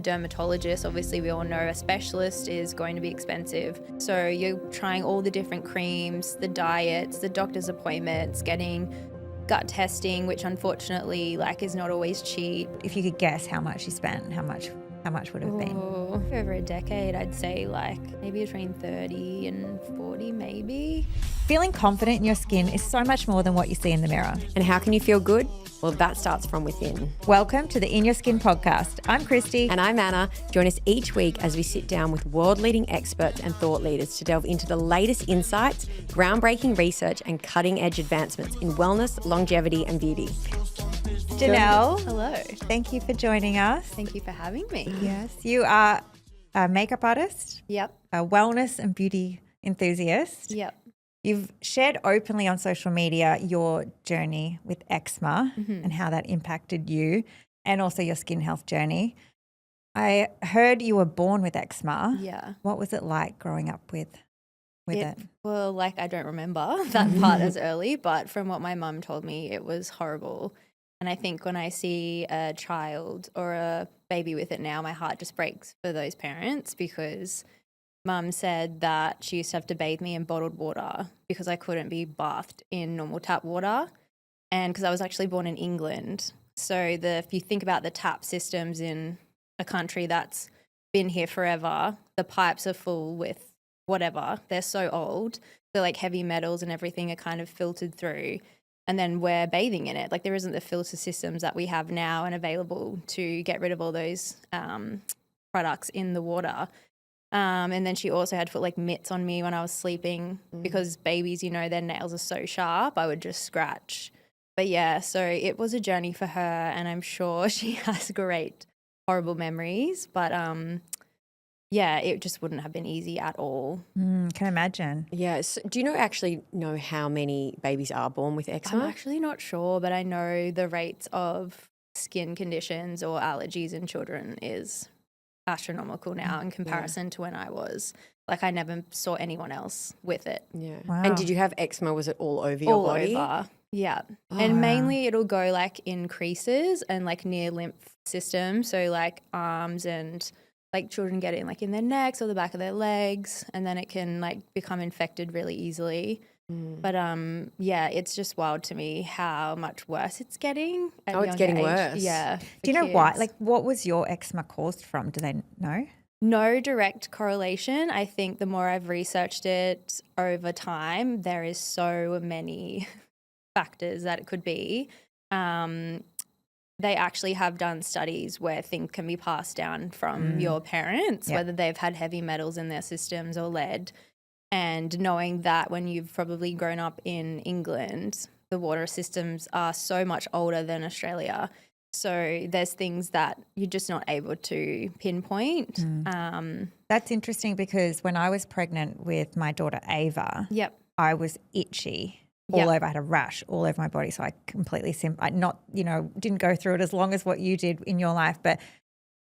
dermatologist, obviously we all know a specialist is going to be expensive. So you're trying all the different creams, the diets, the doctor's appointments, getting gut testing, which unfortunately is not always cheap. If you could guess how much you spent, how much would it have been? Over a decade, I'd say maybe between 30 and 40 maybe. Feeling confident in your skin is so much more than what you see in the mirror. And how can you feel good? Well, that starts from within. Welcome to the In Your Skin podcast. I'm Christy. And I'm Anna. Join us each week as we sit down with world-leading experts and thought leaders to delve into the latest insights, groundbreaking research, and cutting-edge advancements in wellness, longevity, and beauty. Ginelle. Hello. Thank you for joining us. Thank you for having me. Yes, you are a makeup artist, Yep. a wellness and beauty enthusiast. Yep. You've shared openly on social media your journey with eczema and how that impacted you, and also your skin health journey. I heard you were born with eczema. Yeah. What was it like growing up with it? Well, I don't remember that part as early, but from what my mum told me, it was horrible. And I think when I see a child or a baby with it now, my heart just breaks for those parents, because Mum said that she used to have to bathe me in bottled water because I couldn't be bathed in normal tap water. And because I was actually born in England. So if you think about the tap systems in a country that's been here forever, the pipes are full with whatever. They're so old. So heavy metals and everything are kind of filtered through. And then we're bathing in it. There isn't the filter systems that we have now and available to get rid of all those products in the water. And then she also had to put mitts on me when I was sleeping because babies, their nails are so sharp, I would just scratch. But yeah, so it was a journey for her, and I'm sure she has great, horrible memories. But yeah, it just wouldn't have been easy at all. Can imagine. Yeah. So do you actually know how many babies are born with eczema? I'm actually not sure, but I know the rates of skin conditions or allergies in children is astronomical now in comparison to when I was. I never saw anyone else with it. Yeah. Wow. And did you have eczema? Was it all over your body? All over, yeah. And mainly it'll go in creases and near lymph system. So arms and children get it in their necks or the back of their legs, and then it can become infected really easily. But yeah, it's just wild to me how much worse it's getting. It's getting worse. Yeah. Do you know why? What was your eczema caused from? Do they know? No direct correlation. I think the more I've researched it over time, there is so many factors that it could be. They actually have done studies where things can be passed down from your parents, whether they've had heavy metals in their systems or lead. And knowing that when you've probably grown up in England, the water systems are so much older than Australia. So there's things that you're just not able to pinpoint. That's interesting, because when I was pregnant with my daughter Ava, I was itchy all over. I had a rash all over my body. So I completely didn't go through it as long as what you did in your life, but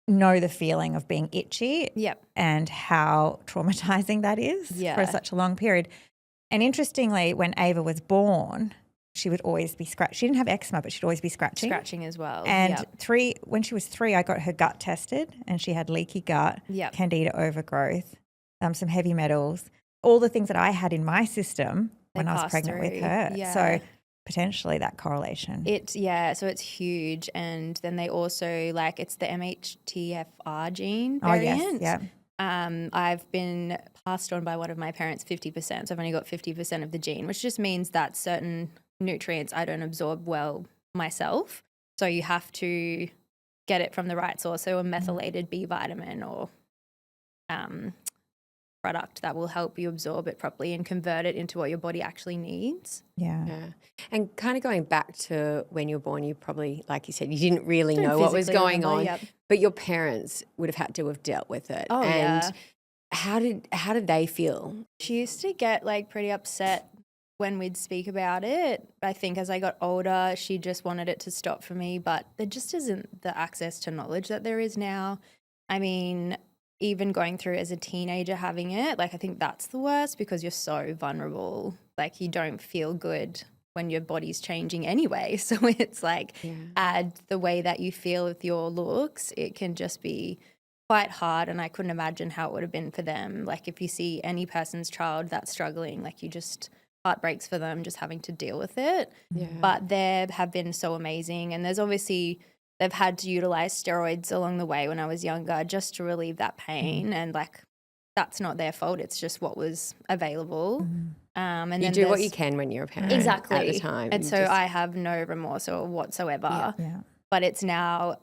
know the feeling of being itchy and how traumatizing that is for such a long period. And interestingly, when Ava was born, she would always be scratching. She didn't have eczema, but she'd always be scratching. Scratching as well. And when she was 3, I got her gut tested, and she had leaky gut, candida overgrowth, some heavy metals, all the things that I had in my system when I was pregnant with her. Yeah. So potentially that correlation. So it's huge. And then they also it's the MHTFR gene variant. Oh, yes, yeah. I've been passed on by one of my parents 50%. So I've only got 50% of the gene, which just means that certain nutrients I don't absorb well myself. So you have to get it from the right source. So a methylated B vitamin or product that will help you absorb it properly and convert it into what your body actually needs. Yeah. And kind of going back to when you were born, you probably, like you said, you didn't really know what was going on, but your parents would have had to have dealt with it. Oh, and how did they feel? She used to get pretty upset when we'd speak about it. I think as I got older, she just wanted it to stop for me, but there just isn't the access to knowledge that there is now. I mean, even going through as a teenager having it, I think that's the worst, because you're so vulnerable. You don't feel good when your body's changing anyway. So it's add the way that you feel with your looks, it can just be quite hard, and I couldn't imagine how it would have been for them. Like if you see any person's child that's struggling, like you just heart breaks for them just having to deal with it. Yeah. But they have been so amazing, and there's obviously they've had to utilize steroids along the way when I was younger just to relieve that pain, and like that's not their fault. It's just what was available. And you then do what you can when you're a parent exactly at the time. and so I have no remorse or whatsoever. Yeah. But it's now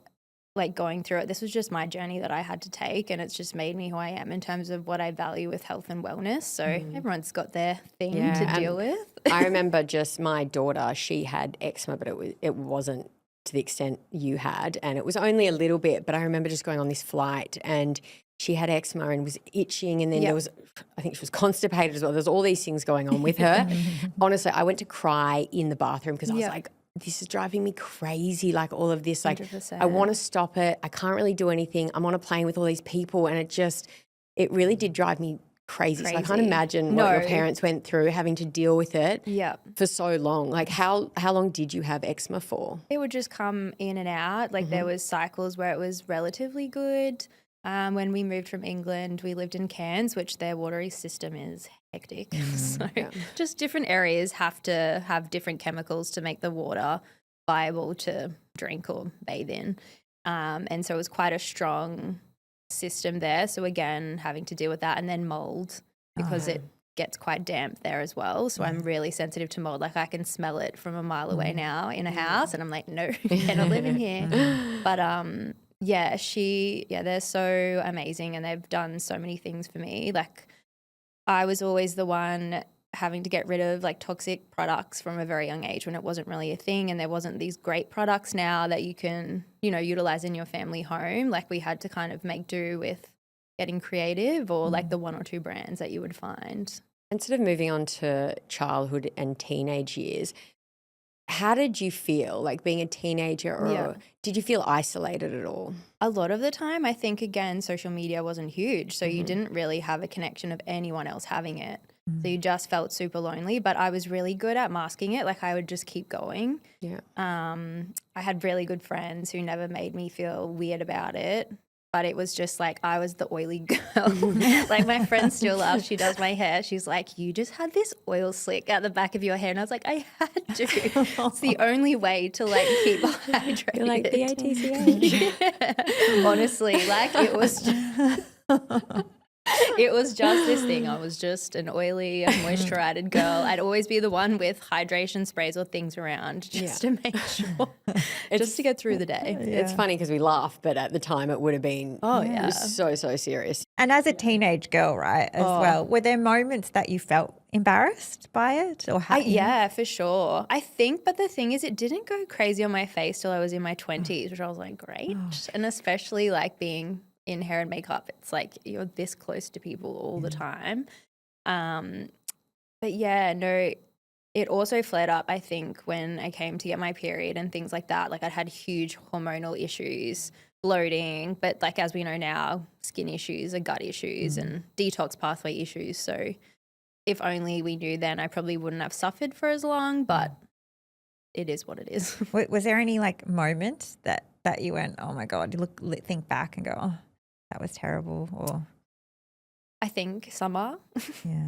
like going through it. This was just my journey that I had to take, and it's just made me who I am in terms of what I value with health and wellness. So everyone's got their thing to deal with. I remember just my daughter, she had eczema, but it wasn't to the extent you had, and it was only a little bit. But I remember just going on this flight and she had eczema and was itching, and then there was, I think she was constipated as well. There's all these things going on with her. Honestly, I went to cry in the bathroom because I was like, this is driving me crazy, like all of this. Like 100%. I want to stop it. I can't really do anything. I'm on a plane with all these people, and it really did drive me crazy. So I can't imagine what your parents went through having to deal with it for so long. Like how long did you have eczema for? It would just come in and out. Like there was cycles where it was relatively good. When we moved from England, we lived in Cairns, which their watery system is hectic. So just different areas have to have different chemicals to make the water viable to drink or bathe in. And so it was quite a strong system there. So again, having to deal with that, and then mold because it gets quite damp there as well. So I'm really sensitive to mold. Like I can smell it from a mile away now in a house, and I'm like, no, you cannot live in here. But they're so amazing, and they've done so many things for me. Like I was always the one having to get rid of like toxic products from a very young age when it wasn't really a thing, and there wasn't these great products now that you can, utilize in your family home. Like we had to kind of make do with getting creative or like the one or two brands that you would find. And sort of moving on to childhood and teenage years, how did you feel like being a teenager, or did you feel isolated at all? A lot of the time, I think, again, social media wasn't huge. So you didn't really have a connection of anyone else having it. So you just felt super lonely, but I was really good at masking it. Like I would just keep going. Yeah. I had really good friends who never made me feel weird about it. But it was just like I was the oily girl. Like my friend still laughs. She does my hair. She's like, you just had this oil slick at the back of your hair. And I was like, I had to. It's the only way to like keep hydrated. You're like BATCH. Yeah. Honestly, like it was just this thing. I was just an oily, moisturizer girl. I'd always be the one with hydration sprays or things around just to make sure, just to get through the day. It's funny because we laugh, but at the time it would have been so serious. And as a teenage girl, right, as well, were there moments that you felt embarrassed by it? Or yeah, for sure. I think, but the thing is it didn't go crazy on my face till I was in my 20s, which I was like, great. And especially like being in hair and makeup, it's like you're this close to people all the time. But yeah, no, it also flared up, I think, when I came to get my period and things like that. Like I'd had huge hormonal issues, bloating, but like as we know now, skin issues and gut issues and detox pathway issues. So if only we knew then, I probably wouldn't have suffered for as long, but it is what it is. Was there any like moment that you went, oh my God, you think back and go, oh, that was terrible? Or I think summer,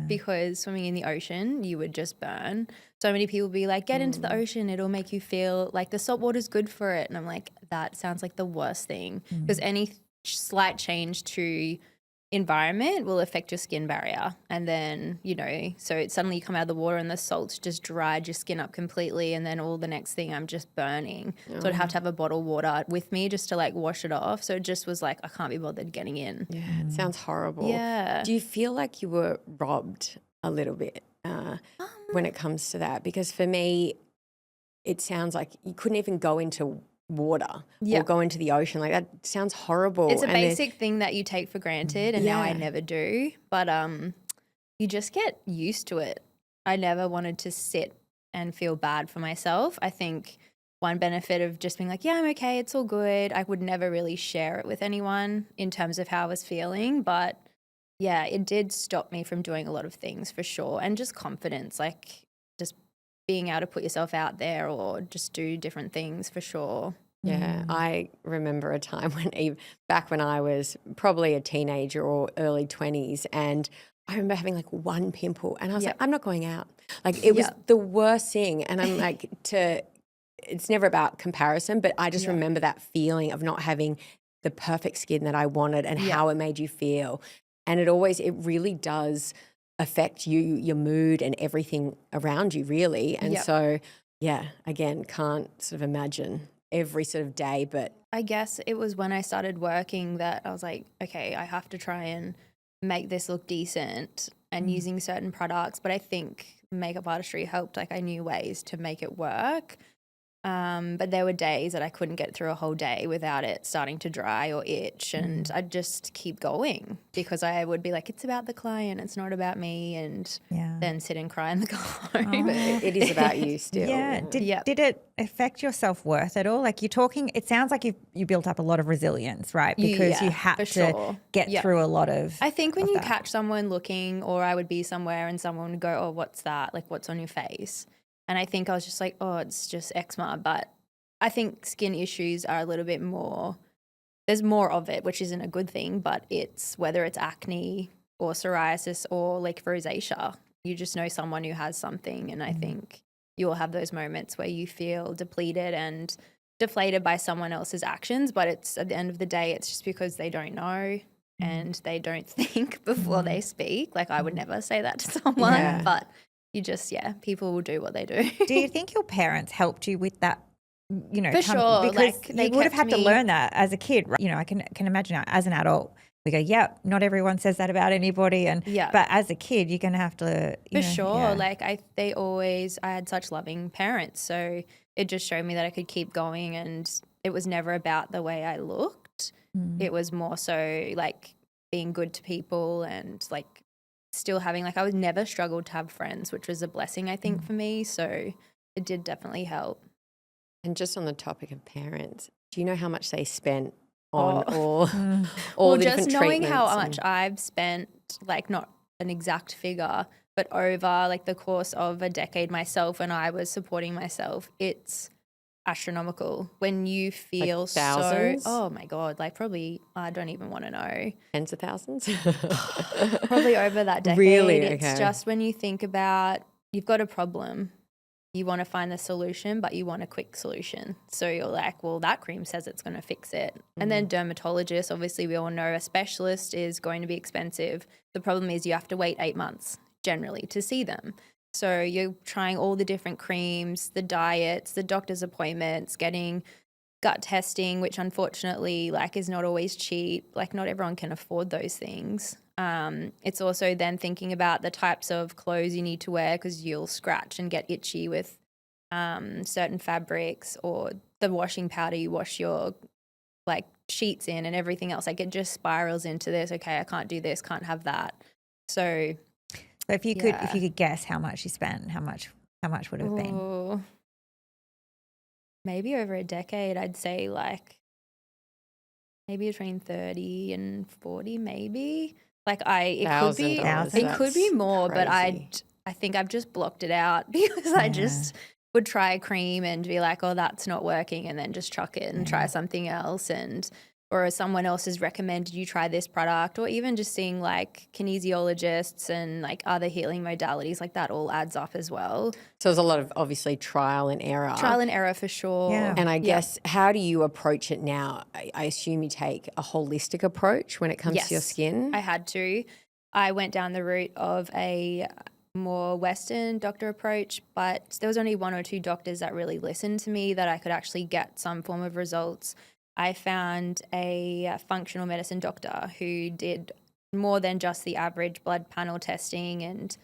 because swimming in the ocean, you would just burn. So many people be like, get into the ocean, it'll make you feel like the salt water's good for it. And I'm like, that sounds like the worst thing, because any slight change to environment will affect your skin barrier. And then, so suddenly you come out of the water and the salt's just dried your skin up completely. And then all the next thing I'm just burning. So I'd have to have a bottle of water with me just to like wash it off. So it just was like, I can't be bothered getting in. Yeah, it sounds horrible. Yeah. Do you feel like you were robbed a little bit when it comes to that? Because for me, it sounds like you couldn't even go into water or go into the ocean. Like that sounds horrible. It's a basic thing that you take for granted, and now I never do. But you just get used to it. I never wanted to sit and feel bad for myself. I think one benefit of just being like, yeah, I'm okay, it's all good. I would never really share it with anyone in terms of how I was feeling. But yeah, it did stop me from doing a lot of things for sure. And just confidence, like just being able to put yourself out there or just do different things for sure. Yeah, I remember a time back when I was probably a teenager or early 20s, and I remember having like one pimple, and I was like, I'm not going out. Like it was the worst thing, and I'm like, it's never about comparison, but I just remember that feeling of not having the perfect skin that I wanted and how it made you feel, and it really does affect you, your mood, and everything around you, really, and so again, can't sort of imagine every sort of day, but I guess it was when I started working that I was like, okay, I have to try and make this look decent and using certain products. But I think makeup artistry helped. Like I knew ways to make it work. But there were days that I couldn't get through a whole day without it starting to dry or itch, and I'd just keep going because I would be like, it's about the client, it's not about me, and then sit and cry in the car. But it is about you still. Yeah. Did it affect your self-worth at all? Like it sounds like you built up a lot of resilience, right? Because you had to get through a lot of I think when you catch someone looking, or I would be somewhere and someone would go, oh, what's that? Like, what's on your face? And I think I was just like, oh, it's just eczema. But I think skin issues are a little bit more, there's more of it, which isn't a good thing, but it's whether it's acne or psoriasis or like rosacea, you just know someone who has something. And I think you'll have those moments where you feel depleted and deflated by someone else's actions. But it's at the end of the day, it's just because they don't know and they don't think before they speak. Like I would never say that to someone, but you just, people will do what they do. Do you think your parents helped you with that? You know, for sure, because like, they would have had to learn that as a kid, right? You know, I can imagine as an adult, we go, not everyone says that about anybody, and but as a kid, you're going to have to. For sure, like I had such loving parents, so it just showed me that I could keep going, and it was never about the way I looked. It was more so like being good to people and like still having, like I was never struggled to have friends, which was a blessing I think for me. So it did definitely help. And just on the topic of parents, do you know how much they spent on all the just different knowing treatments? how much I've spent, like not an exact figure, but over like the course of a decade myself, and I was supporting myself, it's astronomical when you feel like thousands? oh my God, like probably, I don't even want to know. Tens of thousands? Probably over that decade. Really? It's just when you think about, you've got a problem, you want to find the solution, but you want a quick solution. So you're like, well, that cream says it's going to fix it. And then dermatologists, obviously we all know a specialist is going to be expensive. The problem is you have to wait 8 months generally to see them. So you're trying all the different creams, the diets, the doctor's appointments, getting gut testing, which unfortunately like is not always cheap. Like not everyone can afford those things. It's also then thinking about the types of clothes you need to wear because you'll scratch and get itchy with certain fabrics, or the washing powder you wash your like sheets in and everything else. Like it just spirals into this, okay, I can't do this, can't have that. So if you could guess how much you spent, how much would it have been? Maybe over a decade, I'd say like maybe between 30 and 40 maybe. Like it could be more, crazy. But I think I've just blocked it out because I just would try a cream and be like, oh, that's not working, and then just chuck it and try something else, or someone else has recommended you try this product, or even just seeing like kinesiologists and like other healing modalities, like that all adds up as well. So there's a lot of obviously trial and error. Trial and error for sure. Yeah. And I guess, how do you approach it now? I assume you take a holistic approach when it comes to your skin. I had to. I went down the route of a more Western doctor approach, but there was only 1 or 2 doctors that really listened to me that I could actually get some form of results. I found a functional medicine doctor who did more than just the average blood panel testing and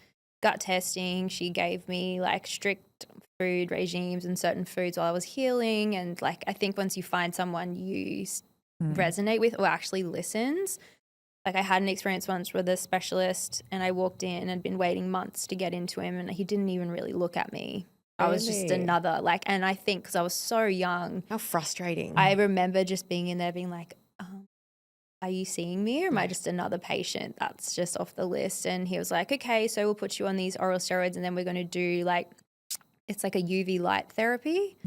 gut testing. She gave me like strict food regimes and certain foods while I was healing. And like, I think once you find someone you resonate with or actually listens, like I had an experience once with a specialist, and I walked in and been waiting months to get into him, and he didn't even really look at me. I was just another, like, and I think because I was so young. How frustrating. I remember just being in there being like, are you seeing me, or am I just another patient that's just off the list? And he was like, okay, so we'll put you on these oral steroids, and then we're going to do like, it's like a UV light therapy,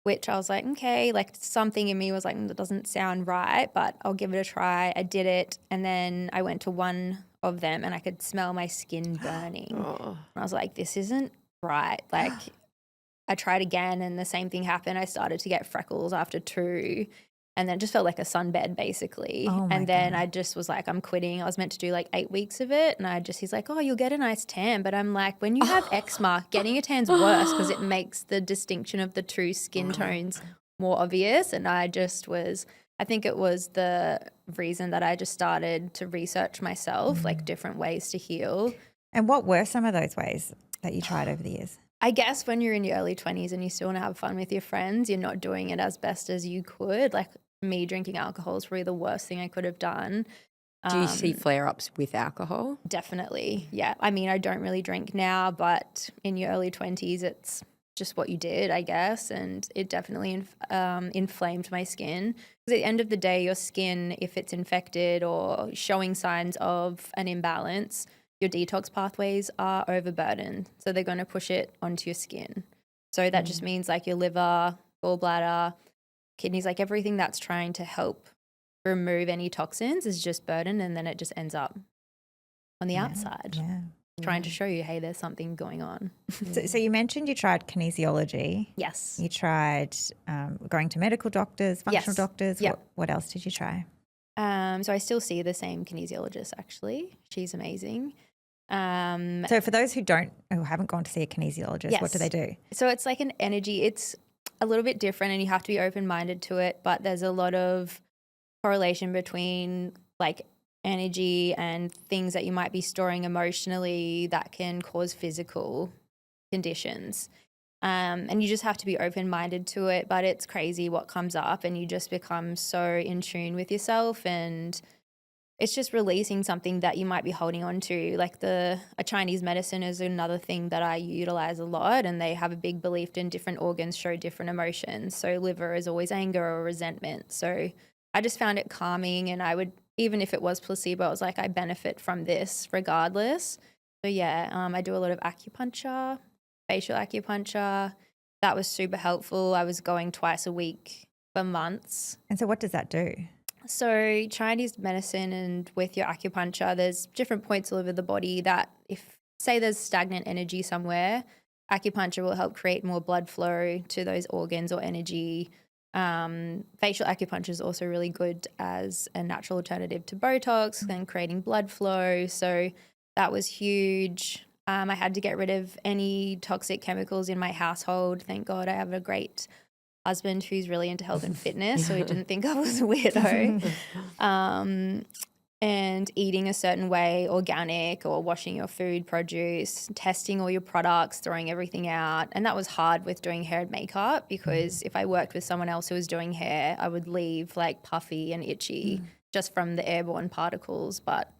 which I was like, okay, like something in me was like, that doesn't sound right, but I'll give it a try. I did it. And then I went to one of them and I could smell my skin burning. And I was like, this isn't right. Like I tried again and the same thing happened. I started to get freckles after 2. And then it just felt like a sunbed basically. And then I just was like, I'm quitting. I was meant to do like 8 weeks of it. And he's like, oh, you'll get a nice tan. But I'm like, when you have eczema, getting a tan's worse because it makes the distinction of the 2 skin tones more obvious. And I think it was the reason that I just started to research myself, like different ways to heal. And what were some of those ways that you tried over the years? I guess when you're in your early 20s and you still want to have fun with your friends, you're not doing it as best as you could. Like me drinking alcohol is probably the worst thing I could have done. Do you see flare-ups with alcohol? Definitely, yeah. I mean, I don't really drink now, but in your early 20s, it's just what you did, I guess, and it definitely inflamed my skin. Because at the end of the day, your skin, if it's infected or showing signs of an imbalance, your detox pathways are overburdened. So they're going to push it onto your skin. So that just means like your liver, gallbladder, kidneys, like everything that's trying to help remove any toxins is just burdened, and then it just ends up on the outside, trying to show you, hey, there's something going on. So you mentioned you tried kinesiology. Yes. You tried going to medical doctors, functional doctors. Yep. What else did you try? So I still see the same kinesiologist, actually. She's amazing. So for those who haven't gone to see a kinesiologist, what do they do? So it's like an energy. It's a little bit different and you have to be open-minded to it, but there's a lot of correlation between like energy and things that you might be storing emotionally that can cause physical conditions. And you just have to be open-minded to it, but it's crazy what comes up and you just become so in tune with yourself, and it's just releasing something that you might be holding on to. Like a Chinese medicine is another thing that I utilize a lot, and they have a big belief in different organs show different emotions. So liver is always anger or resentment. So I just found it calming, and I would, even if it was placebo, I was like, I benefit from this regardless. So yeah, I do a lot of acupuncture, facial acupuncture. That was super helpful. I was going twice a week for months. And so what does that do? So Chinese medicine and with your acupuncture, there's different points all over the body that if, say there's stagnant energy somewhere, acupuncture will help create more blood flow to those organs or energy. Facial acupuncture is also really good as a natural alternative to Botox and creating blood flow. So that was huge. I had to get rid of any toxic chemicals in my household. Thank God I have a great husband who's really into health and fitness, so he didn't think I was a weirdo. And eating a certain way, organic, or washing your food, produce, testing all your products, throwing everything out. And that was hard with doing hair and makeup, because if I worked with someone else who was doing hair, I would leave like puffy and itchy just from the airborne particles. But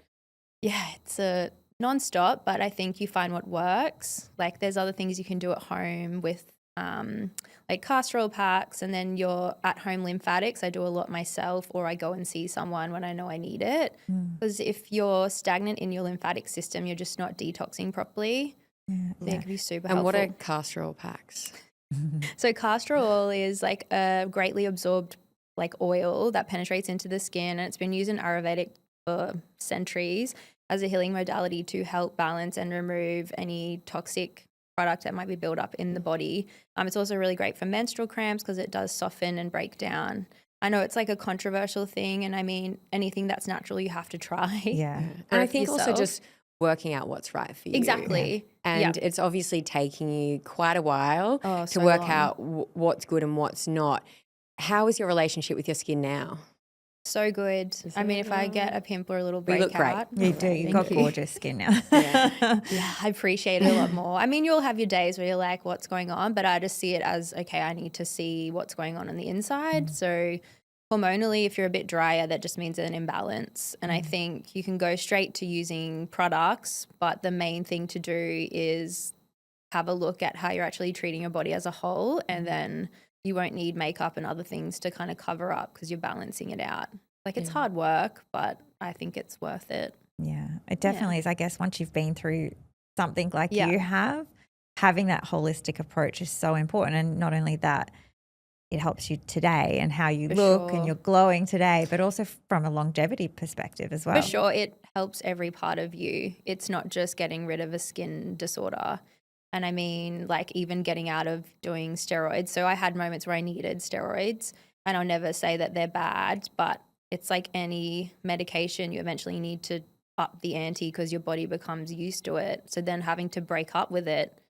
yeah, it's a non-stop, but I think you find what works. Like there's other things you can do at home with like castor oil packs, and then your at-home lymphatics. I do a lot myself, or I go and see someone when I know I need it. Because if you're stagnant in your lymphatic system, you're just not detoxing properly. So it can be super helpful. And what are castor oil packs? So castor oil is like a greatly absorbed like oil that penetrates into the skin, and it's been used in Ayurvedic for centuries as a healing modality to help balance and remove any toxic product that might be built up in the body. It's also really great for menstrual cramps because it does soften and break down. I know it's like a controversial thing, and I mean, anything that's natural you have to try. Yeah. And I think also just working out what's right for you. Exactly. And it's obviously taking you quite a while to work out what's good and what's not. How is your relationship with your skin now? So good. I mean, if I get a pimple or a little breakout. You look great. You do. You've got gorgeous skin now. Yeah, I appreciate it a lot more. I mean, you'll have your days where you're like, what's going on? But I just see it as, okay, I need to see what's going on the inside. So hormonally, if you're a bit drier, that just means an imbalance. And I think you can go straight to using products, but the main thing to do is have a look at how you're actually treating your body as a whole, and then you won't need makeup and other things to kind of cover up because you're balancing it out. Like it's hard work, but I think it's worth it. Yeah, it definitely is. I guess once you've been through something like you have, having that holistic approach is so important. And not only that, it helps you today and how you look and you're glowing today, but also from a longevity perspective as well. For sure, it helps every part of you. It's not just getting rid of a skin disorder. And I mean, like even getting out of doing steroids. So I had moments where I needed steroids, and I'll never say that they're bad, but it's like any medication, you eventually need to up the ante because your body becomes used to it. So then having to break up with it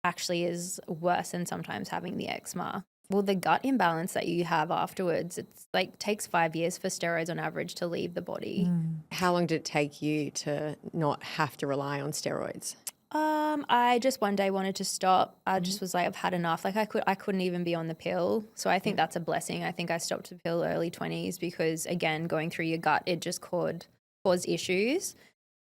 actually is worse than sometimes having the eczema. Well, the gut imbalance that you have afterwards, it's like takes 5 years for steroids on average to leave the body. How long did it take you to not have to rely on steroids? I just one day wanted to stop. I just was like, I've had enough. Like I couldn't even be on the pill. So I think that's a blessing. I think I stopped the pill early 20s because again, going through your gut, it just caused issues.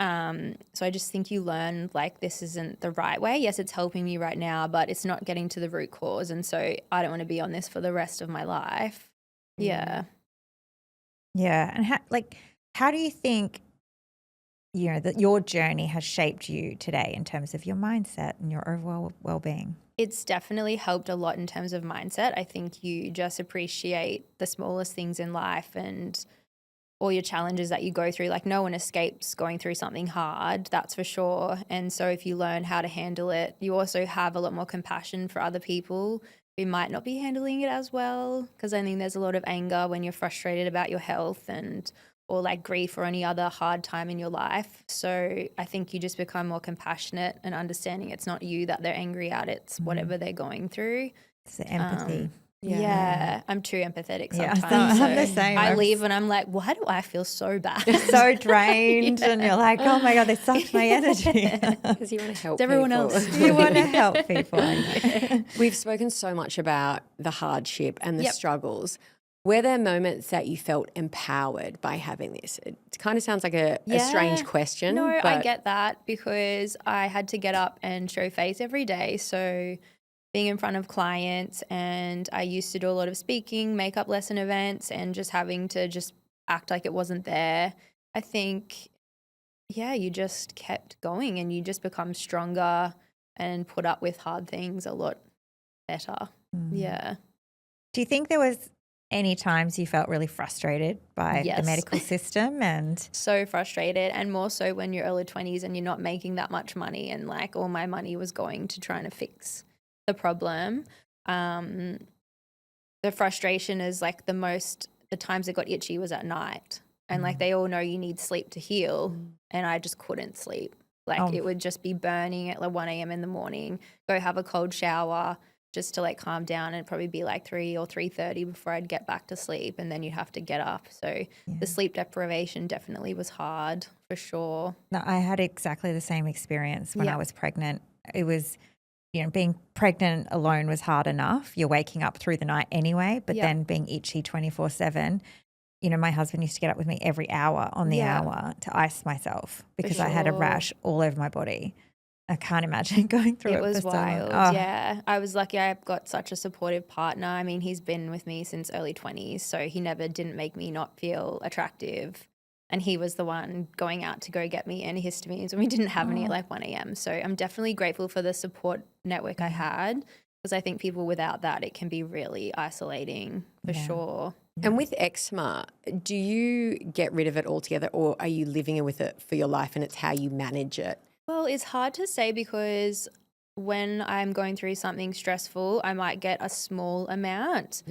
So I just think you learn like this isn't the right way. Yes, it's helping me right now, but it's not getting to the root cause. And so I don't want to be on this for the rest of my life. Yeah. Yeah. And how do you think, that your journey has shaped you today in terms of your mindset and your overall well-being? It's definitely helped a lot in terms of mindset. I think you just appreciate the smallest things in life and all your challenges that you go through. Like no one escapes going through something hard, that's for sure. And so if you learn how to handle it, you also have a lot more compassion for other people who might not be handling it as well. Because I think there's a lot of anger when you're frustrated about your health or like grief or any other hard time in your life. So I think you just become more compassionate and understanding it's not you that they're angry at, it's whatever they're going through. It's the empathy. Yeah, I'm too empathetic sometimes. Yeah, so I'm the same. I leave and I'm like, why do I feel so bad? So drained, and you're like, oh my God, they sucked my energy. Because you want to help everyone people. else. You want to help people. We've spoken so much about the hardship and the struggles. Were there moments that you felt empowered by having this? It kind of sounds like a strange question. No, but I get that because I had to get up and show face every day. So being in front of clients, and I used to do a lot of speaking, makeup lesson events, and just having to just act like it wasn't there. I think, you just kept going and you just become stronger and put up with hard things a lot better. Yeah. Do you think there was any times you felt really frustrated by the medical system? And so frustrated, and more so when you're early 20s and you're not making that much money, and like all my money was going to trying to fix the problem. The frustration is like the times it got itchy was at night, and like they all know you need sleep to heal, and I just couldn't sleep. Like it would just be burning at like 1 a.m. in the morning, go have a cold shower just to like calm down, and it'd probably be like 3 or 3:30 before I'd get back to sleep, and then you'd have to get up. So the sleep deprivation definitely was hard for sure. No, I had exactly the same experience when I was pregnant. It was, being pregnant alone was hard enough. You're waking up through the night anyway, but then being itchy 24/7. My husband used to get up with me every hour on the hour to ice myself because I had a rash all over my body. I can't imagine going through it. It was for so long. wild, I was lucky I've got such a supportive partner. I mean, he's been with me since early 20s, so he never didn't make me not feel attractive. And he was the one going out to go get me antihistamines, and we didn't have any at like 1 a.m. So I'm definitely grateful for the support network I had, because I think people without that, it can be really isolating for sure. And with eczema, do you get rid of it altogether, or are you living with it for your life and it's how you manage it? Well, it's hard to say because when I'm going through something stressful, I might get a small amount,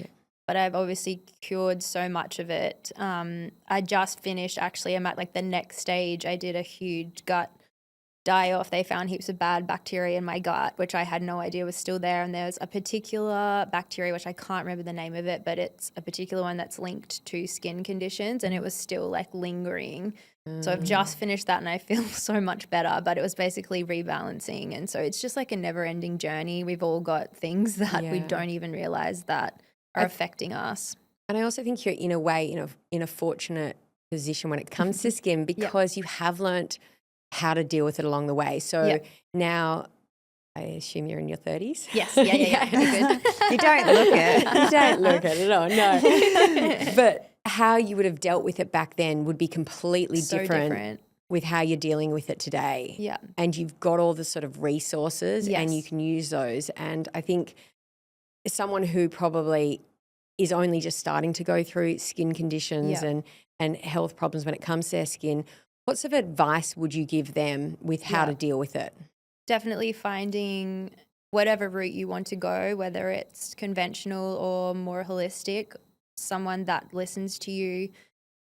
but I've obviously cured so much of it. I just finished, actually, I'm at like the next stage. I did a huge gut die-off. They found heaps of bad bacteria in my gut, which I had no idea was still there. And there's a particular bacteria, which I can't remember the name of it, but it's a particular one that's linked to skin conditions, and it was still like lingering. So I've just finished that and I feel so much better, but it was basically rebalancing. And so it's just like a never-ending journey. We've all got things that we don't even realize that are affecting us. And I also think you're in a way in a fortunate position when it comes to skin, because you have learnt how to deal with it along the way. So now I assume you're in your 30s? Yes. Yeah. Good. You don't look it. You don't look it at all, no. But how you would have dealt with it back then would be completely different with how you're dealing with it today. Yeah. And you've got all the sort of resources and you can use those. And I think someone who probably is only just starting to go through skin conditions and health problems when it comes to their skin, what sort of advice would you give them with how to deal with it? Definitely finding whatever route you want to go, whether it's conventional or more holistic, someone that listens to you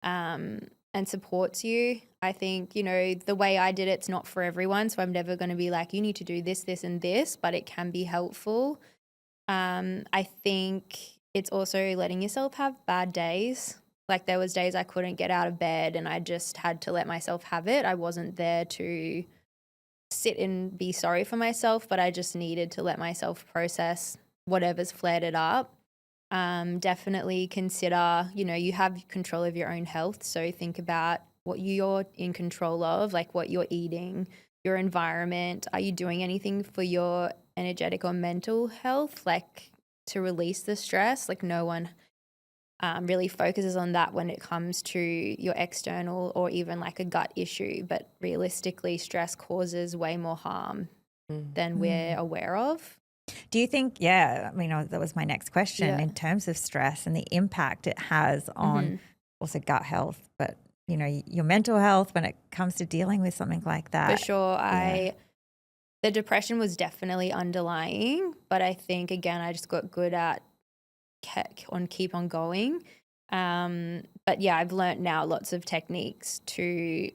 and supports you. I think, you know, the way I did it's not for everyone, so I'm never going to be like, you need to do this, this, and this, but it can be helpful. I think it's also letting yourself have bad days. Like there was days I couldn't get out of bed and I just had to let myself have it. I wasn't there to sit and be sorry for myself, but I just needed to let myself process whatever's flared it up. Definitely consider, you know, you have control of your own health. So think about what you're in control of, like what you're eating, your environment. Are you doing anything for your energetic or mental health, like to release the stress? Like no one really focuses on that when it comes to your external or even like a gut issue. But realistically, stress causes way more harm than we're aware of. Do you think, I mean, that was my next question in terms of stress and the impact it has on also gut health, but, you know, your mental health when it comes to dealing with something like that? For sure. The depression was definitely underlying, but I think, again, I just got good at keep on going. But yeah, I've learned now lots of techniques to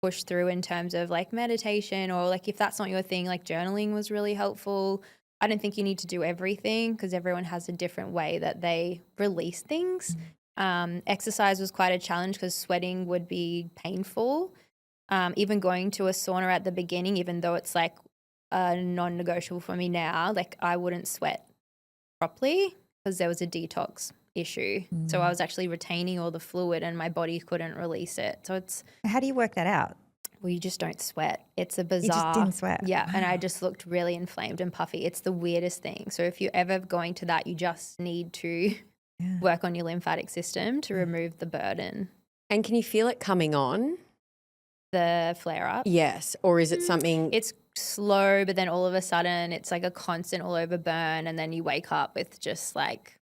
push through in terms of like meditation, or like if that's not your thing, like journaling was really helpful. I don't think you need to do everything because everyone has a different way that they release things. Exercise was quite a challenge because sweating would be painful. Even going to a sauna at the beginning, even though it's like a non-negotiable for me now, like I wouldn't sweat properly because there was a detox issue. So I was actually retaining all the fluid and my body couldn't release it. So it's... How do you work that out? Well, you just don't sweat. It's a bizarre... You just didn't sweat? Yeah, and I just looked really inflamed and puffy. It's the weirdest thing. So if you're ever going to that, you just need to work on your lymphatic system to remove the burden. And can you feel it coming on? The flare-up? Yes. Or is it something... It's slow, but then all of a sudden it's like a constant all over burn, and then you wake up with just like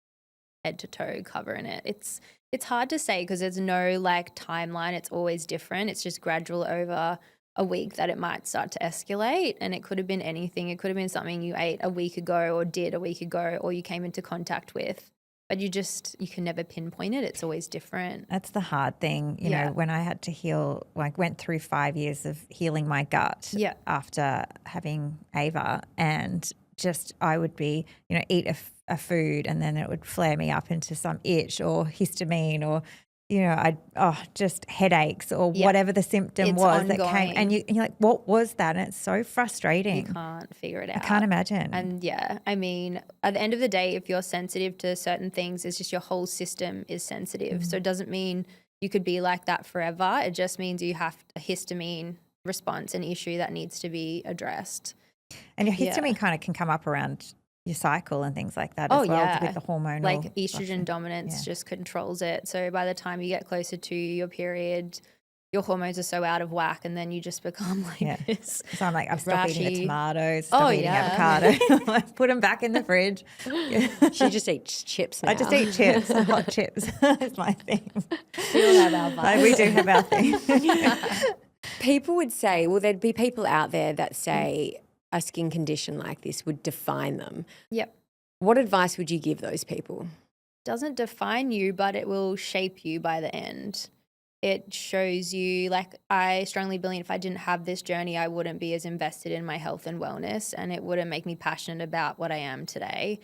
head to toe covering it. It's hard to say because there's no like timeline. It's always different. It's just gradual over a week that it might start to escalate, and it could have been anything. It could have been something you ate a week ago or did a week ago or you came into contact with. But you can never pinpoint it. It's always different. That's the hard thing. You know, when I had to heal, like went through 5 years of healing my gut after having Ava, and just I would be, you know, eat a food and then it would flare me up into some itch or histamine or, you know, just headaches or whatever the symptom was ongoing. That came. And you're like, what was that? And it's so frustrating. You can't figure it out. I can't imagine. And I mean, at the end of the day, if you're sensitive to certain things, it's just your whole system is sensitive. So it doesn't mean you could be like that forever. It just means you have a histamine response, an issue that needs to be addressed. And your histamine kind of can come up around your cycle and things like that as well with the hormonal. Like estrogen dominance just controls it. So by the time you get closer to your period, your hormones are so out of whack, and then you just become like this. So I'm like, I've stopped eating the tomatoes, stopped eating avocado. Put them back in the fridge. She just eats chips now. I just eat chips, hot chips. It's my thing. We all have our vibe. We do have our thing. People would say, well, there'd be people out there that say a skin condition like this would define them. Yep. What advice would you give those people? Doesn't define you, but it will shape you by the end. It shows you, like, I strongly believe if I didn't have this journey, I wouldn't be as invested in my health and wellness, and it wouldn't make me passionate about what I am today.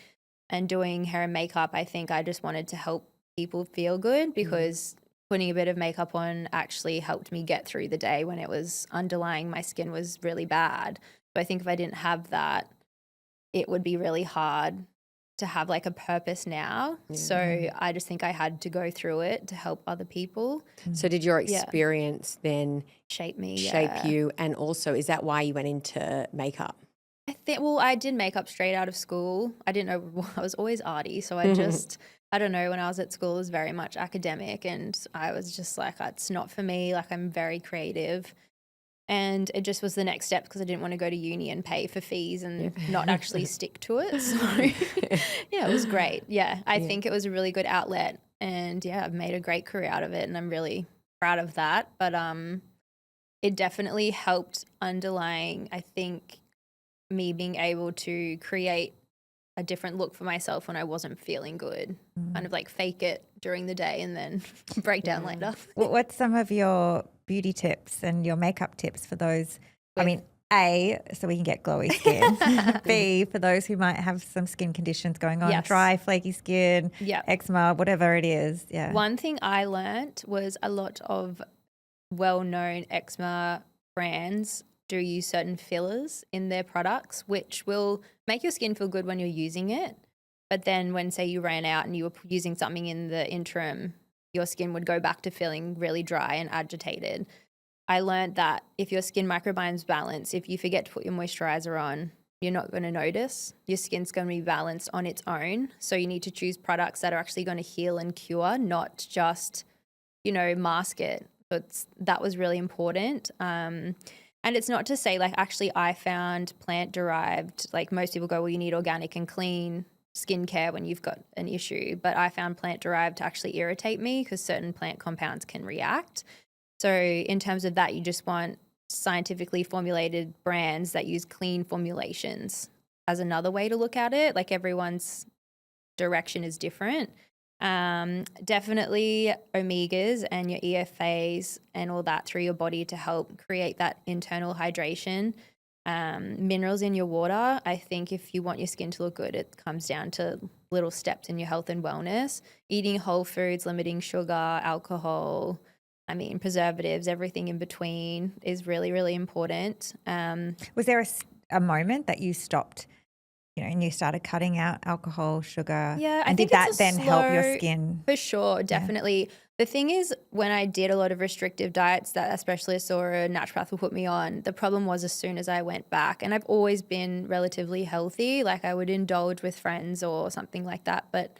And doing hair and makeup, I think I just wanted to help people feel good because putting a bit of makeup on actually helped me get through the day when it was underlying, my skin was really bad. So I think if I didn't have that, it would be really hard to have like a purpose now. So I just think I had to go through it to help other people. So did your experience then shape me, shape you? And also, is that why you went into makeup? I think, well, I did makeup straight out of school. I didn't know, I was always arty. So I just, I don't know, when I was at school, it was very much academic, and I was just like, it's not for me. Like, I'm very creative. And it just was the next step because I didn't want to go to uni and pay for fees and not actually stick to it. So yeah, it was great. Yeah, I think it was a really good outlet, and I've made a great career out of it, and I'm really proud of that. But it definitely helped underlying, I think, me being able to create a different look for myself when I wasn't feeling good, kind of like fake it during the day and then break down later. What's some of your beauty tips and your makeup tips for those? I mean, A, so we can get glowy skin. B, for those who might have some skin conditions going on, dry, flaky skin, eczema, whatever it is. Yeah. One thing I learnt was a lot of well-known eczema brands do use certain fillers in their products, which will make your skin feel good when you're using it. But then when, say, you ran out and you were using something in the interim, your skin would go back to feeling really dry and agitated. I learned that if your skin microbiome's balanced, if you forget to put your moisturizer on, you're not going to notice. Your skin's going to be balanced on its own. So you need to choose products that are actually going to heal and cure, not just, mask it. So that was really important. And it's not to say, like, actually I found plant-derived, like most people go, well, you need organic and clean skincare when you've got an issue. But I found plant-derived to actually irritate me because certain plant compounds can react. So in terms of that, you just want scientifically formulated brands that use clean formulations as another way to look at it. Like everyone's direction is different. Definitely omegas and your EFAs and all that through your body to help create that internal hydration. Minerals in your water. I think if you want your skin to look good, it comes down to little steps in your health and wellness. Eating whole foods, limiting sugar, alcohol, preservatives, everything in between is really, really important. Was there a moment that you stopped, and you started cutting out alcohol, sugar? Yeah, and did that then help your skin? For sure, definitely. Yeah. The thing is, when I did a lot of restrictive diets that a specialist or a naturopath will put me on, the problem was as soon as I went back, and I've always been relatively healthy, like I would indulge with friends or something like that, but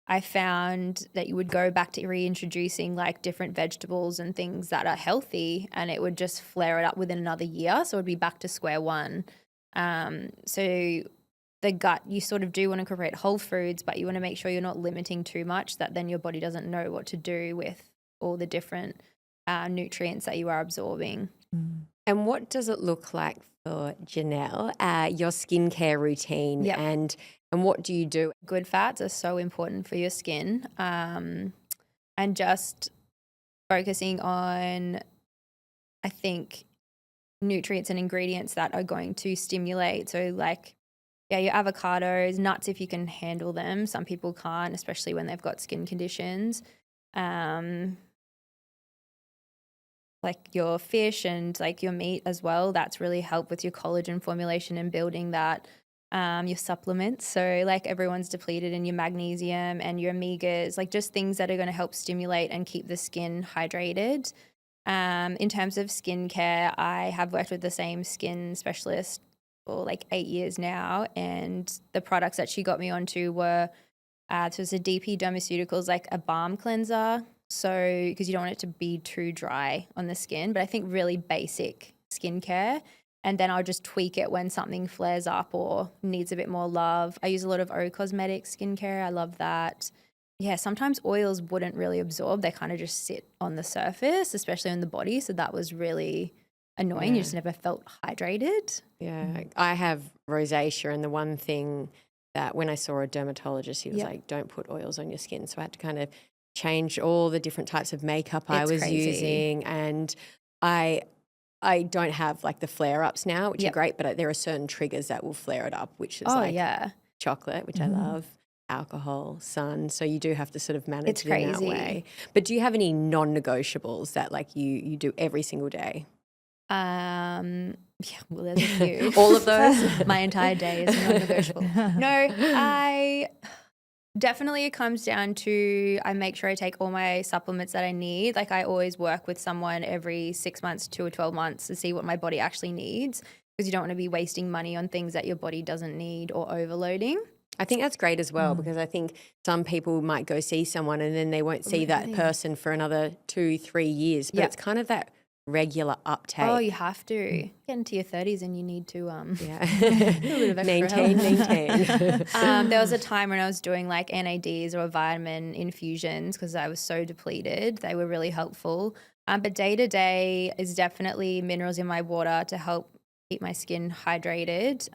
I found that you would go back to reintroducing like different vegetables and things that are healthy, and it would just flare it up within another year. So it would be back to square one. So the gut, you sort of do want to incorporate whole foods, but you want to make sure you're not limiting too much, that then your body doesn't know what to do with all the different nutrients that you are absorbing. And what does it look like for Ginelle, your skincare routine, and what do you do? Good fats are so important for your skin, and just focusing on, I think, nutrients and ingredients that are going to stimulate. So like, your avocados, nuts if you can handle them. Some people can't, especially when they've got skin conditions. Like your fish and like your meat as well. That's really helped with your collagen formulation and building that. Your supplements, so like everyone's depleted in your magnesium and your omegas, like just things that are going to help stimulate and keep the skin hydrated. In terms of skincare, I have worked with the same skin specialist for like 8 years now, and the products that she got me onto were so it's a DP Dermaceuticals, like a balm cleanser, so because you don't want it to be too dry on the skin, but I think really basic skincare. And then I'll just tweak it when something flares up or needs a bit more love. I use a lot of O Cosmetics skincare. I love that. Yeah, sometimes oils wouldn't really absorb. They kind of just sit on the surface, especially on the body. So that was really annoying. You just never felt hydrated. Yeah, I have rosacea, and the one thing that when I saw a dermatologist, he was like, don't put oils on your skin. So I had to kind of change all the different types of makeup I was using, and I don't have like the flare-ups now, which are great, but there are certain triggers that will flare it up, which is chocolate, which I love, alcohol, sun. So you do have to sort of manage it in that way. But do you have any non-negotiables that like you do every single day? Yeah, well, there's a few. All of those? My entire day is non-negotiable. No, definitely it comes down to I make sure I take all my supplements that I need. Like I always work with someone every 6 months to 12 months to see what my body actually needs, because you don't want to be wasting money on things that your body doesn't need or overloading. I think that's great as well, because I think some people might go see someone and then they won't see that person for another 2-3 years. But it's kind of that regular uptake. Oh, you have to get into your 30s and you need to a little bit of extra maintain. There was a time when I was doing like NADs or vitamin infusions because I was so depleted. They were really helpful. But day to day is definitely minerals in my water to help keep my skin hydrated.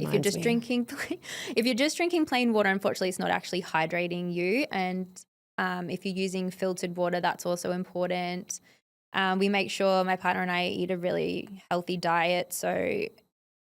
If you're just drinking plain water, unfortunately, it's not actually hydrating you. And if you're using filtered water, that's also important. We make sure my partner and I eat a really healthy diet. So,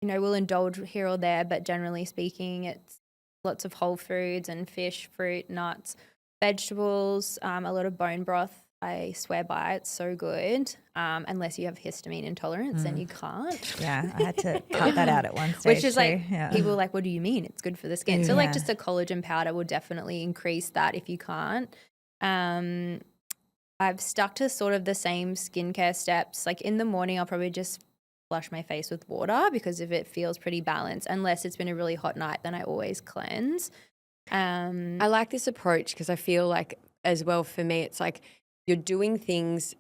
we'll indulge here or there, but generally speaking, it's lots of whole foods and fish, fruit, nuts, vegetables, a lot of bone broth. I swear by, it's so good. Unless you have histamine intolerance, then you can't. Yeah, I had to cut that out at one stage. Which is people are like, what do you mean? It's good for the skin. So just a collagen powder will definitely increase that if you can't. I've stuck to sort of the same skincare steps. Like in the morning, I'll probably just flush my face with water because if it feels pretty balanced, unless it's been a really hot night, then I always cleanse. I like this approach because I feel like as well for me, it's like you're doing things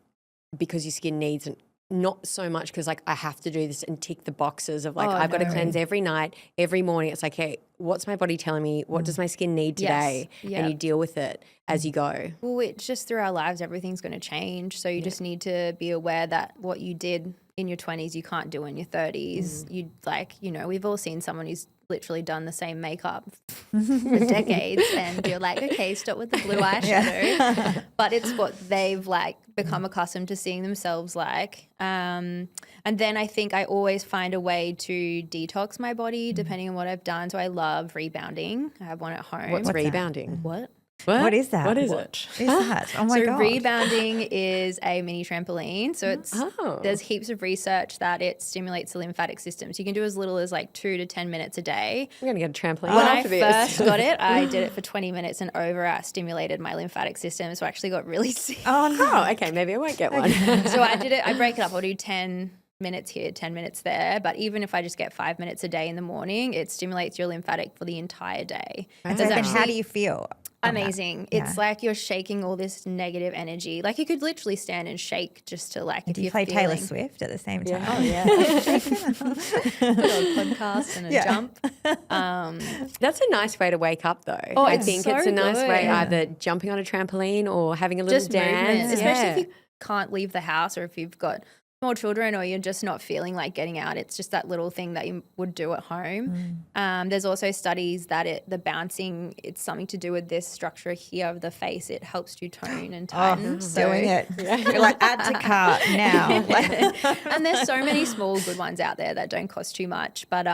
because your skin needs it, not so much because like I have to do this and tick the boxes of like I've got to cleanse every night, every morning. It's like, hey, what's my body telling me? What does my skin need today? Yes. Yep. And you deal with it as you go. Well, it's just through our lives, everything's going to change. So you just need to be aware that what you did in your 20s, you can't do in your 30s. We've all seen someone who's literally done the same makeup for decades and you're like, okay, stop with the blue eyeshadow. But it's what they've like become accustomed to seeing themselves like. And then I think I always find a way to detox my body depending on what I've done. So I love rebounding. I have one at home. What's rebounding? What is that? What is that? Oh my God. So rebounding is a mini trampoline. So there's heaps of research that it stimulates the lymphatic system. So you can do as little as like 2 to 10 minutes a day. I'm going to get a trampoline When after I first got it, I did it for 20 minutes and stimulated my lymphatic system. So I actually got really sick. Oh, no. Okay, maybe I won't get one. So I break it up. I'll do 10 minutes here, 10 minutes there. But even if I just get 5 minutes a day in the morning, it stimulates your lymphatic for the entire day. And so then how do you feel? Amazing. It's like you're shaking all this negative energy. Like you could literally stand and shake just to like if you play Taylor Swift at the same time. Oh yeah. Put on a podcast and a jump. That's a nice way to wake up though. Oh, I think it's a nice way either jumping on a trampoline or having a little just dance. Movement, especially if you can't leave the house or if you've got small children or you're just not feeling like getting out. It's just that little thing that you would do at home. There's also studies that the bouncing, it's something to do with this structure here of the face. It helps you tone and tighten. Doing it. You're like, add to cart now. And there's so many small good ones out there that don't cost too much. But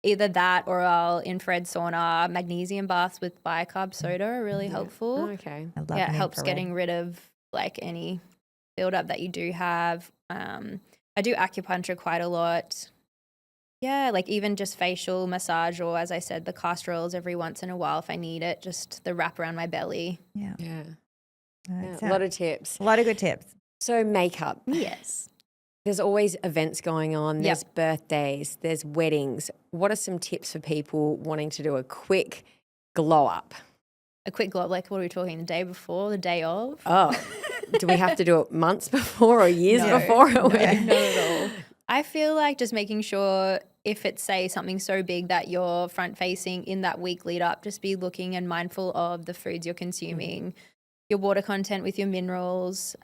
either that or I'll infrared sauna, magnesium baths with bicarb soda are really helpful. Oh, okay. I love it helps getting rid of like any buildup that you do have. I do acupuncture quite a lot. Yeah, like even just facial massage or as I said, the castor oils every once in a while if I need it, just the wrap around my belly. Yeah. A lot of tips. A lot of good tips. So makeup. Yes. There's always events going on. There's birthdays, there's weddings. What are some tips for people wanting to do a quick glow up? A quick glow up, like what are we talking, the day before, the day of? Oh, do we have to do it months before or years before? No, not at all. I feel like just making sure if it's, say, something so big that you're front facing in that week lead up, just be looking and mindful of the foods you're consuming, your water content with your minerals,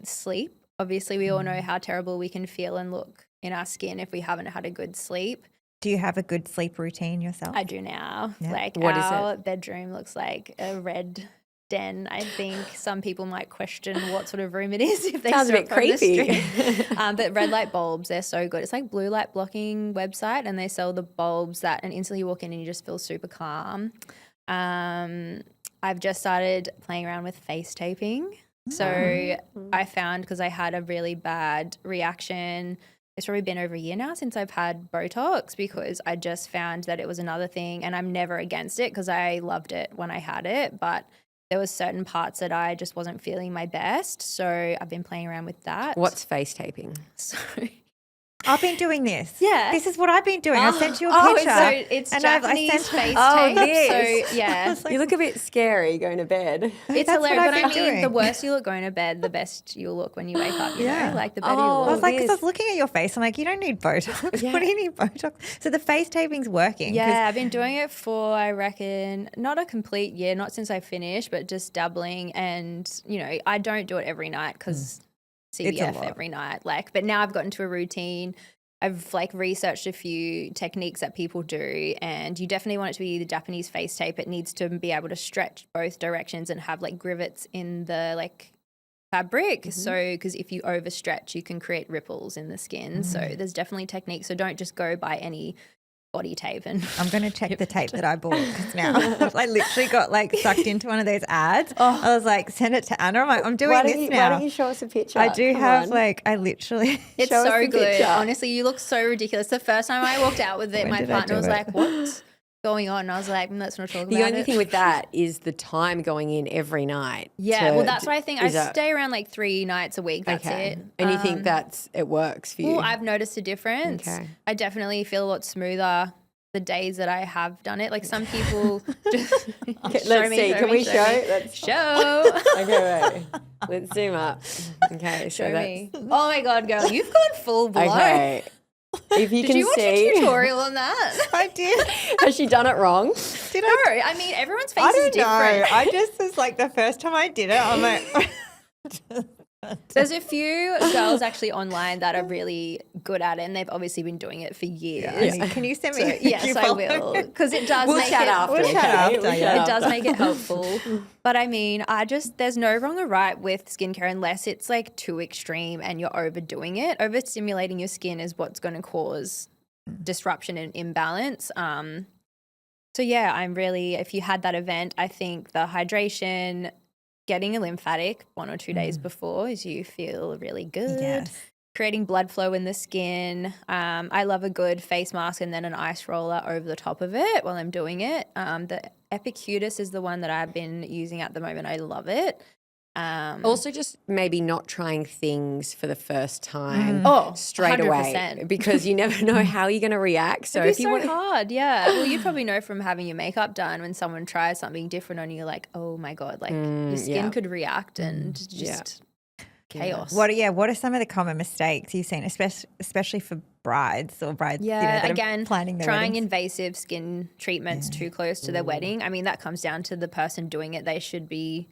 sleep. Obviously, we all know how terrible we can feel and look in our skin if we haven't had a good sleep. Do you have a good sleep routine yourself? I do now. Yeah. Like what our is it? bedroom looks like a red den. I think some people might question what sort of room it is if they Sounds a saw bit it from the creepy. street. But red light bulbs, they're so good. It's like blue light blocking website and they sell the bulbs that and instantly you walk in and you just feel super calm. I've just started playing around with face taping. So I found because I had a really bad reaction. It's probably been over a year now since I've had Botox because I just found that it was another thing and I'm never against it because I loved it when I had it, but there was certain parts that I just wasn't feeling my best. So I've been playing around with that. What's face taping? So I've been doing this. Yeah. This is what I've been doing. I sent you a picture. It's and Japanese I sent face Oh, tape. yes. So, yeah. You look a bit scary going to bed. It's That's what hilarious. I've But I been mean, doing. the worse you look going to bed, the best you'll look when you wake up, you know? Like, the better Oh, you'll I was look. like, because I Yes. was looking at your face. I'm like, you don't need Botox. Yeah. What do you need Botox? So the face taping's working. 'cause- Yeah, I've been doing it for, I reckon, not a complete year, not since I finished, but just dabbling. And, you know, I don't do it every night because It's a CBF lot. every night. Like, but now I've gotten to a routine. I've like researched a few techniques that people do, and you definitely want it to be the Japanese face tape. It needs to be able to stretch both directions and have like rivets in the like fabric. So, because if you overstretch, you can create ripples in the skin. So there's definitely techniques. So don't just go by any body tape. And I'm going to check the tape that I bought because now I literally got like sucked into one of those ads. I was like, send it to Anna. I'm like, I'm doing Why this don't you, now. Why don't you show us a picture? I do Come have on. like, I literally. it's Show us so the good. picture. Honestly, you look so ridiculous. The first time I walked out with it, When my did I partner do was it? like, what's going on? And I was like, let's not talk about it. The only thing with that is the time going in every night. Yeah, well, that's why I think I is that- stay around like 3 nights a week. That's it. And you think it works for you? Well, I've noticed a difference. Okay. I definitely feel a lot smoother the days that I have done it. Like some people just Let's see. Can we show? Let's Show. Okay, wait. Let's zoom up. Okay, so Show that's me. Oh my God, girl, you've gone full blow. okay. If you Did can you watch see, a tutorial on that? I did. has she done it wrong? Did No, I? I mean everyone's face I is don't different. know. I just was like, the first time I did it, I'm like, There's a few girls actually online that are really good at it, and they've obviously been doing it for years. can you send me? So, yes, I will, because it does We'll make chat it. after. We'll chat after, We'll yeah. It does make it helpful. But I mean, there's no wrong or right with skincare unless it's like too extreme and you're overdoing it. Overstimulating your skin is what's going to cause disruption and imbalance. So yeah, if you had that event, I think the hydration, getting a lymphatic 1 or 2 days before as you feel really good. Yes. Creating blood flow in the skin. I love a good face mask and then an ice roller over the top of it while I'm doing it. The Epicurus is the one that I've been using at the moment. I love it. Also, just maybe not trying things for the first time straight 100%. away because you never know how you're going to react. So It'd if be you so want, hard, yeah. Well, you probably know from having your makeup done when someone tries something different on you, like, oh my God, like your skin yeah. could react and just chaos. What are some of the common mistakes you've seen, especially for brides or brides? Yeah, that are again, planning their trying weddings? invasive skin treatments too close to their wedding. I mean, that comes down to the person doing it. They should be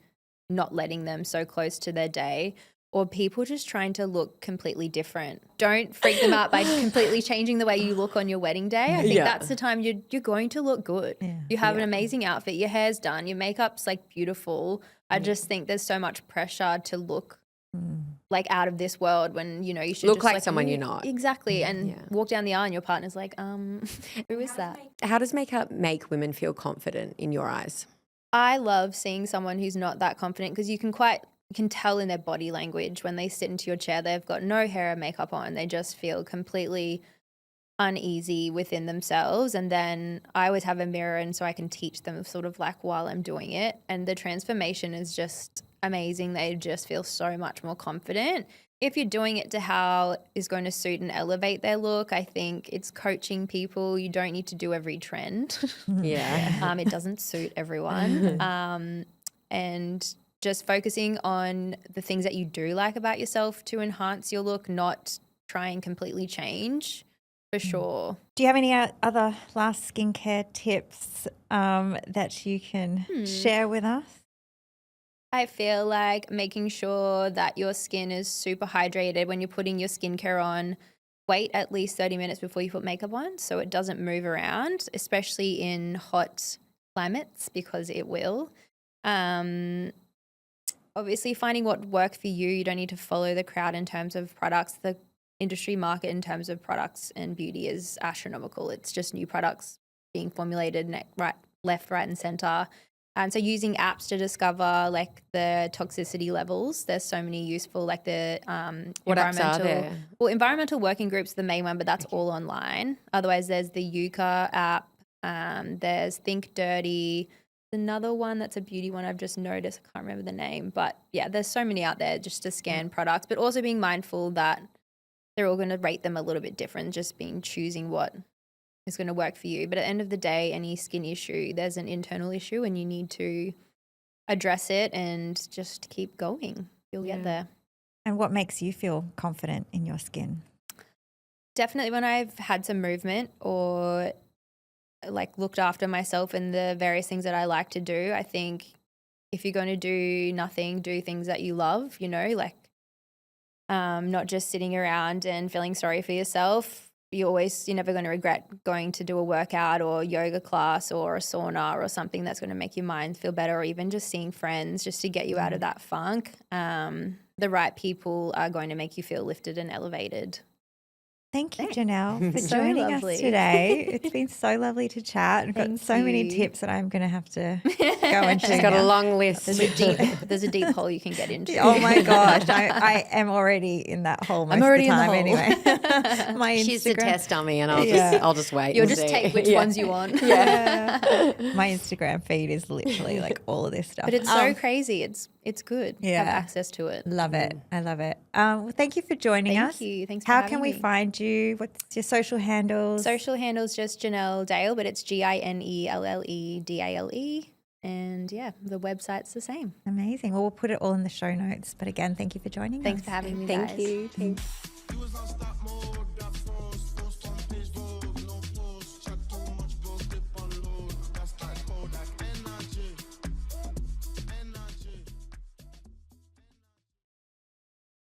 not letting them so close to their day, or people just trying to look completely different. Don't freak them out by completely changing the way you look on your wedding day. I think that's the time you're going to look good. You have an amazing outfit, your hair's done, your makeup's like beautiful. I just think there's so much pressure to look like out of this world when you should Look just, like someone you're not. Exactly. And walk down the aisle and your partner's like, who is that? how does makeup make women feel confident in your eyes? I love seeing someone who's not that confident because you can tell in their body language when they sit into your chair, they've got no hair or makeup on. They just feel completely uneasy within themselves. And then I always have a mirror, and so I can teach them sort of like while I'm doing it. And the transformation is just amazing. They just feel so much more confident. If you're doing it to how is going to suit and elevate their look, I think it's coaching people. You don't need to do every trend. Yeah. It doesn't suit everyone. And just focusing on the things that you do like about yourself to enhance your look, not try and completely change, for sure. Do you have any other last skincare tips that you can share with us? I feel like making sure that your skin is super hydrated when you're putting your skincare on. Wait at least 30 minutes before you put makeup on so it doesn't move around, especially in hot climates, because it will. Obviously, finding what work for you. You don't need to follow the crowd in terms of products. The industry market in terms of products and beauty is astronomical. It's just new products being formulated left, right, and center. And so using apps to discover like the toxicity levels. There's so many useful, like the What apps are there? Well, environmental working groups are the main one, but that's all online. Otherwise, there's the Yuka app. There's Think Dirty. Another one that's a beauty one I've just noticed. I can't remember the name, but yeah, there's so many out there just to scan products, but also being mindful that they're all going to rate them a little bit different, just choosing what is going to work for you. But at the end of the day, any skin issue, there's an internal issue and you need to address it and just keep going. You'll get there. And what makes you feel confident in your skin? Definitely when I've had some movement or like looked after myself and the various things that I like to do. I think if you're going to do nothing, do things that you love, you know, like not just sitting around and feeling sorry for yourself. You're never going to regret going to do a workout or yoga class or a sauna or something that's going to make your mind feel better, or even just seeing friends just to get you out of that funk. The right people are going to make you feel lifted and elevated. Thank you, Ginelle, for joining us today. It's been so lovely to chat. I've got so many tips that I'm going to have to go into. She's got a long list. There's a deep hole you can get into. Oh my gosh, I am already in that hole most of the time anyway. My Instagram. She's the test dummy, and I'll just wait. You'll just take which ones you want. My Instagram feed is literally like all of this stuff. But it's so crazy. It's good to have access to it. Love it. I love it. Well, thank you for joining us. Thank you. Thanks for having me. How can we find you? What's your social handles? Social handles just Ginelle Dale, but it's GINELLEDALE. And the website's the same. Amazing. Well, we'll put it all in the show notes. But again, thank you for joining us. Thanks for having me, Thank you. Thanks.